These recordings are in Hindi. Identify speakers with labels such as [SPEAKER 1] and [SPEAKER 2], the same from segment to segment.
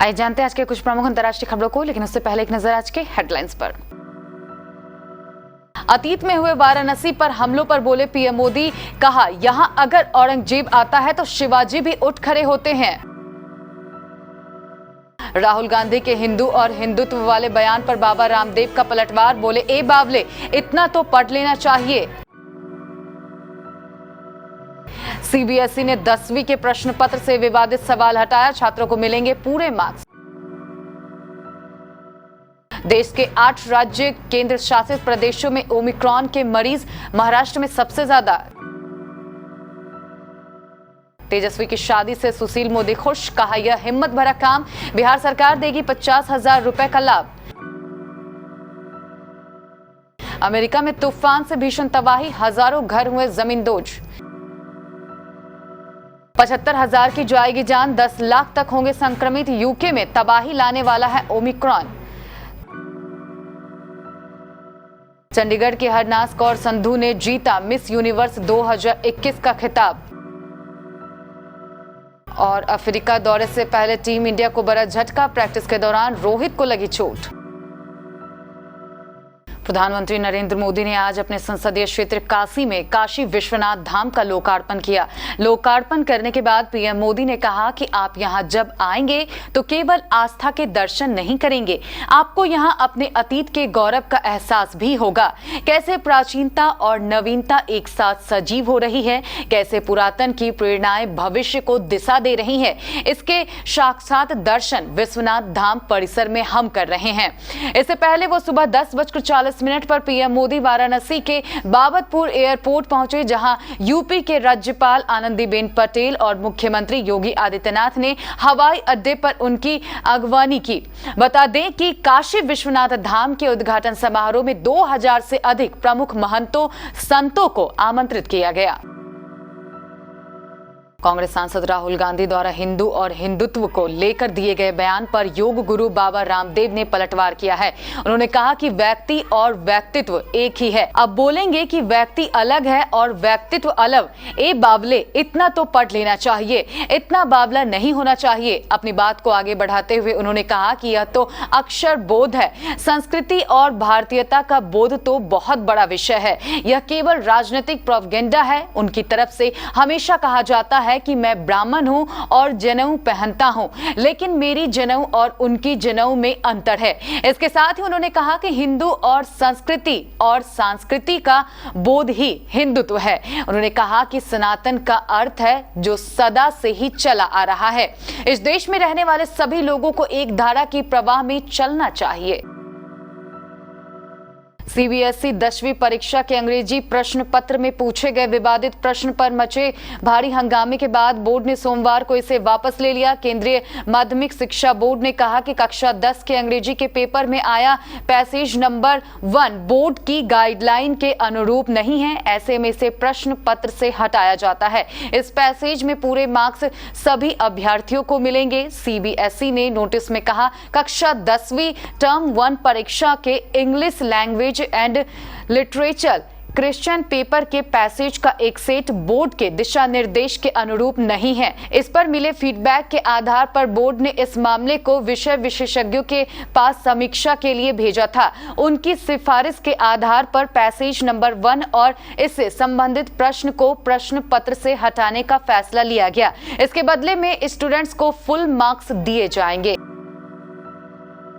[SPEAKER 1] आइए जानते हैं आज के कुछ प्रमुख अंतर्राष्ट्रीय खबरों को, लेकिन उससे पहले एक नजर आज के हेडलाइंस पर। अतीत में हुए वाराणसी पर हमलों पर बोले पीएम मोदी, कहा यहां अगर औरंगजेब आता है तो शिवाजी भी उठ खड़े होते हैं। राहुल गांधी के हिंदू और हिंदुत्व वाले बयान पर बाबा रामदेव का पलटवार, बोले ए बावले इतना तो पढ़ लेना चाहिए। सीबीएसई ने 10वीं के प्रश्न पत्र से विवादित सवाल हटाया, छात्रों को मिलेंगे पूरे मार्क्स। देश के 8 राज्य केंद्र शासित प्रदेशों में ओमिक्रॉन के मरीज, महाराष्ट्र में सबसे ज्यादा। तेजस्वी की शादी से सुशील मोदी खुश, कहा यह हिम्मत भरा काम, बिहार सरकार देगी 50,000 रुपए का लाभ। अमेरिका में तूफान से भीषण तबाही, हजारों घर हुए जमींदोज। 75,000 की जाएगी जान, 10 लाख तक होंगे संक्रमित। यूके में तबाही लाने वाला है ओमिक्रॉन। चंडीगढ़ की हरनाज कौर संधू ने जीता मिस यूनिवर्स 2021 का खिताब। और अफ्रीका दौरे से पहले टीम इंडिया को बड़ा झटका, प्रैक्टिस के दौरान रोहित को लगी चोट। प्रधानमंत्री नरेंद्र मोदी ने आज अपने संसदीय क्षेत्र काशी में काशी विश्वनाथ धाम का लोकार्पण किया। लोकार्पण करने के बाद पीएम मोदी ने कहा कि आप यहां जब आएंगे तो केवल आस्था के दर्शन नहीं करेंगे, आपको यहां अपने अतीत के गौरव का एहसास भी होगा। कैसे प्राचीनता और नवीनता एक साथ सजीव हो रही है, कैसे पुरातन की प्रेरणाएं भविष्य को दिशा दे रही है, इसके साक्षात दर्शन विश्वनाथ धाम परिसर में हम कर रहे हैं। इससे पहले वो सुबह 10:40 पर पीएम मोदी वाराणसी के बाबतपुर एयरपोर्ट पहुंचे, जहां यूपी के राज्यपाल आनंदीबेन पटेल और मुख्यमंत्री योगी आदित्यनाथ ने हवाई अड्डे पर उनकी अगवानी की। बता दें कि काशी विश्वनाथ धाम के उद्घाटन समारोह में 2000 से अधिक प्रमुख महंतों संतों को आमंत्रित किया गया। कांग्रेस सांसद राहुल गांधी द्वारा हिंदू और हिंदुत्व को लेकर दिए गए बयान पर योग गुरु बाबा रामदेव ने पलटवार किया है। उन्होंने कहा कि व्यक्ति और व्यक्तित्व एक ही है। अब बोलेंगे कि व्यक्ति अलग है और व्यक्तित्व अलग, ए बावले इतना तो पढ़ लेना चाहिए, इतना बावला नहीं होना चाहिए। अपनी बात को आगे बढ़ाते हुए उन्होंने कहा कि यह तो अक्षर बोध है, संस्कृति और भारतीयता का बोध तो बहुत बड़ा विषय है, यह केवल राजनीतिक प्रोपेगेंडा है। उनकी तरफ से हमेशा कहा जाता है कि मैं ब्राह्मण हूं और जनेऊ पहनता हूं, लेकिन मेरी जनेऊ और उनकी जनेऊ में अंतर है। इसके साथ ही उन्होंने कहा कि हिंदू और संस्कृति का बोध ही हिंदुत्व है। उन्होंने कहा कि सनातन का अर्थ है जो सदा से ही चला आ रहा है। इस देश में रहने वाले सभी लोगों को एक धारा की प्रवाह में चलना चाहिए। सीबीएसई 10वीं परीक्षा के अंग्रेजी प्रश्न पत्र में पूछे गए विवादित प्रश्न पर मचे भारी हंगामे के बाद बोर्ड ने सोमवार को इसे वापस ले लिया। केंद्रीय माध्यमिक शिक्षा बोर्ड ने कहा कि कक्षा 10 के अंग्रेजी के पेपर में आया पैसेज नंबर 1 बोर्ड की गाइडलाइन के अनुरूप नहीं है, ऐसे में इसे प्रश्न पत्र से हटाया जाता है। इस पैसेज में पूरे मार्क्स सभी अभ्यर्थियों को मिलेंगे। सीबीएसई ने नोटिस में कहा कक्षा 10वीं टर्म 1 परीक्षा के English language and literature Christian paper के पैसेज का एक सेट बोर्ड के दिशा निर्देश के अनुरूप नहीं है। इस पर मिले फीडबैक के आधार पर बोर्ड ने इस मामले को विषय विशेषज्ञों के पास समीक्षा के लिए भेजा था। उनकी सिफारिश के आधार पर पैसेज नंबर 1 और इससे संबंधित प्रश्न को प्रश्न पत्र से हटाने का फैसला लिया गया। इसके बदले में स्टूडेंट्स को फुल मार्क्स दिए जाएंगे।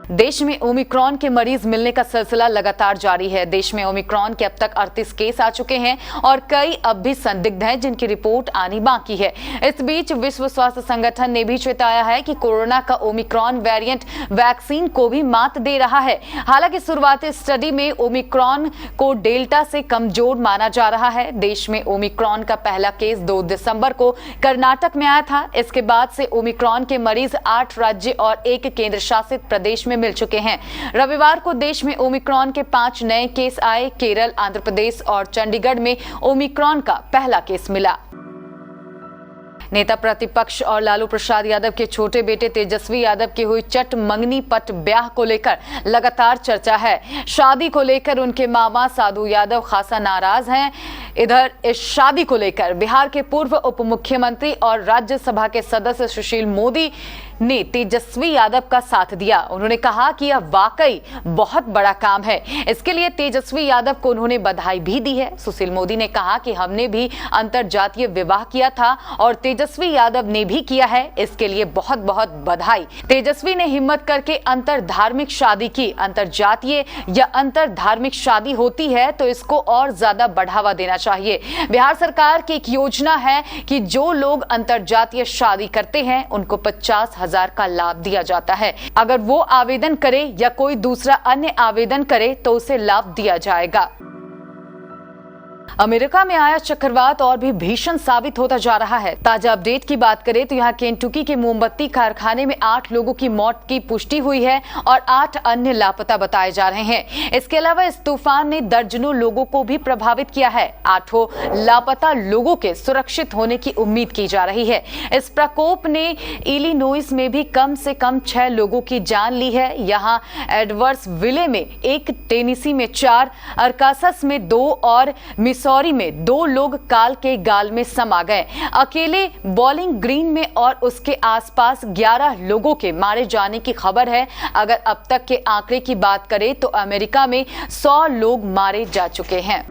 [SPEAKER 1] देश में ओमिक्रॉन के मरीज मिलने का सिलसिला लगातार जारी है। देश में ओमिक्रॉन के अब तक 38 केस आ चुके हैं और कई अब भी संदिग्ध हैं जिनकी रिपोर्ट आनी बाकी है। इस बीच विश्व स्वास्थ्य संगठन ने भी चेताया है कि कोरोना का ओमिक्रॉन वेरिएंट वैक्सीन को भी मात दे रहा है। हालांकि शुरुआती स्टडी में ओमिक्रॉन को डेल्टा से कमजोर माना जा रहा है। देश में ओमिक्रॉन का पहला केस 2 दिसंबर को कर्नाटक में आया था। इसके बाद से ओमिक्रॉन के मरीज 8 राज्य और 1 केंद्र शासित प्रदेश में मिल चुके हैं। रविवार को देश में ओमिक्रॉन के 5 नए केस आए। केरल, आंध्र प्रदेश और चंडीगढ़ में ओमिक्रॉन का पहला केस मिला। नेता प्रतिपक्ष और लालू प्रसाद यादव के छोटे बेटे तेजस्वी यादव की हुई चट मंगनी पट ब्याह को लेकर लगातार चर्चा है। शादी को लेकर उनके मामा साधु यादव खासा नाराज हैं। इधर इस शादी को लेकर बिहार के पूर्व उप मुख्यमंत्री और राज्यसभा के सदस्य सुशील मोदी ने तेजस्वी यादव का साथ दिया। उन्होंने कहा कि यह वाकई बहुत बड़ा काम है। इसके लिए तेजस्वी यादव को उन्होंने बधाई भी दी है। सुशील मोदी ने कहा कि हमने भी अंतरजातीय विवाह किया था और तेजस्वी यादव ने भी किया है, इसके लिए बहुत बहुत बधाई। तेजस्वी ने हिम्मत करके अंतर धार्मिक शादी की। अंतरजातीय या अंतर धार्मिक शादी होती है तो इसको और ज्यादा बढ़ावा देना चाहिए। बिहार सरकार की एक योजना है कि जो लोग अंतरजातीय शादी करते हैं उनको 50,000 का लाभ दिया जाता है। अगर वो आवेदन करे या कोई दूसरा अन्य आवेदन करे तो उसे लाभ दिया जाएगा। अमेरिका में आया चक्रवात और भी भीषण साबित होता जा रहा है। ताजा अपडेट की बात करें तो यहाँ केंटुकी के मोमबत्ती कारखाने में 8 लोगों की मौत की पुष्टि हुई है और 8 अन्य लापता बताए जा रहे हैं। इसके अलावा इस तूफान ने दर्जनों लोगों को भी प्रभावित किया है। 8 लापता लोगों के सुरक्षित होने की उम्मीद की जा रही है। इस प्रकोप ने इलिनोइस में भी कम से कम 6 लोगों की जान ली है। यहाँ एडवर्स विले में 1, टेनेसी में 4, अरकासस में 2 और मिसौरी में 2 लोग काल के गाल में समा गए। अकेले बॉलिंग ग्रीन में और उसके आसपास 11 लोगों के मारे जाने की खबर है। अगर अब तक के आंकड़े की बात करें तो अमेरिका में 100 लोग मारे जा चुके हैं।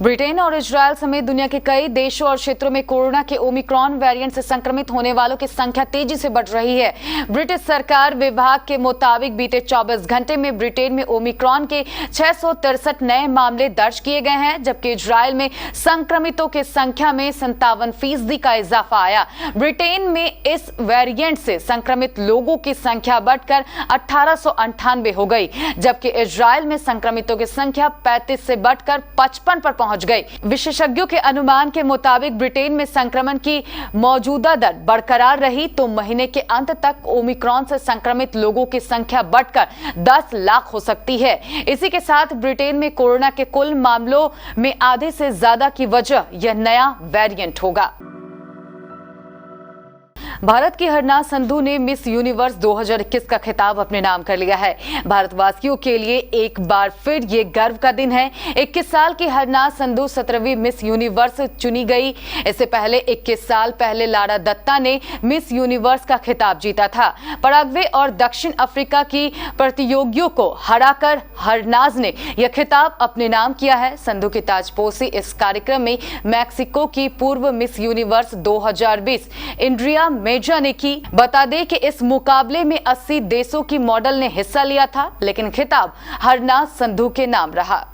[SPEAKER 1] ब्रिटेन और इजरायल समेत दुनिया के कई देशों और क्षेत्रों में कोरोना के ओमिक्रॉन वेरिएंट से संक्रमित होने वालों की संख्या तेजी से बढ़ रही है। ब्रिटिश सरकार विभाग के मुताबिक बीते 24 घंटे में ब्रिटेन में ओमिक्रॉन के 663 नए मामले दर्ज किए गए हैं, जबकि इजरायल में संक्रमितों की संख्या में 57% का इजाफा आया। ब्रिटेन में इस वेरिएंट से संक्रमित लोगों की संख्या बढ़कर 1898 हो गई, जबकि इजरायल में संक्रमितों की संख्या 35 से बढ़कर 55 पर पहुंच गई। विशेषज्ञों के अनुमान के मुताबिक ब्रिटेन में संक्रमण की मौजूदा दर बरकरार रही तो महीने के अंत तक ओमिक्रॉन से संक्रमित लोगों की संख्या बढ़कर 10 लाख हो सकती है। इसी के साथ ब्रिटेन में कोरोना के कुल मामलों में आधे से ज्यादा की वजह यह नया वेरिएंट होगा। भारत की हरनाज संधू ने मिस यूनिवर्स 2021 का खिताब अपने नाम कर लिया है। भारतवासियों के लिए एक बार फिर ये गर्व का दिन है। 21 साल की हरनाज संधू 17वीं मिस यूनिवर्स चुनी गई। इससे पहले 21 साल पहले लारा दत्ता ने मिस यूनिवर्स का खिताब जीता था। पराग्वे और दक्षिण अफ्रीका की प्रतियोगियों को हराकर हरनाज ने यह खिताब अपने नाम किया है। संधू की ताजपोशी इस कार्यक्रम में मैक्सिको की पूर्व मिस यूनिवर्स 2020 इंड्रिया मेजा ने की। बता दें कि इस मुकाबले में 80 देशों की मॉडल ने हिस्सा लिया था, लेकिन खिताब हरनाज संधू के नाम रहा।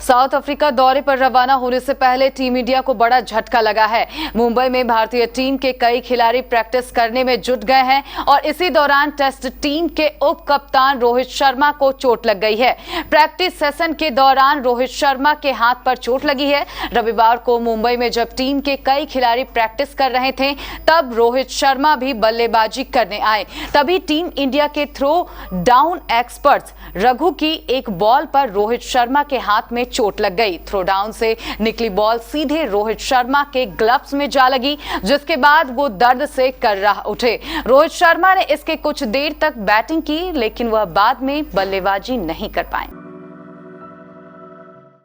[SPEAKER 1] साउथ अफ्रीका दौरे पर रवाना होने से पहले टीम इंडिया को बड़ा झटका लगा है। मुंबई में भारतीय टीम के कई खिलाड़ी प्रैक्टिस करने में जुट गए हैं और इसी दौरान टेस्ट टीम के उप कप्तान रोहित शर्मा को चोट लग गई है। प्रैक्टिस सेशन के दौरान रोहित शर्मा के हाथ पर चोट लगी है। रविवार को मुंबई में जब टीम के कई खिलाड़ी प्रैक्टिस कर रहे थे तब रोहित शर्मा भी बल्लेबाजी करने आए। तभी टीम इंडिया के थ्रो डाउन एक्सपर्ट्स रघु की एक बॉल पर रोहित शर्मा के हाथ में चोट लग गई। थ्रो डाउन से निकली बॉल सीधे रोहित शर्मा के ग्लव्स में जा लगी, जिसके बाद वो दर्द से कर्राह उठे। रोहित शर्मा ने इसके कुछ देर तक बैटिंग की, लेकिन वह बाद में बल्लेबाजी नहीं कर पाए।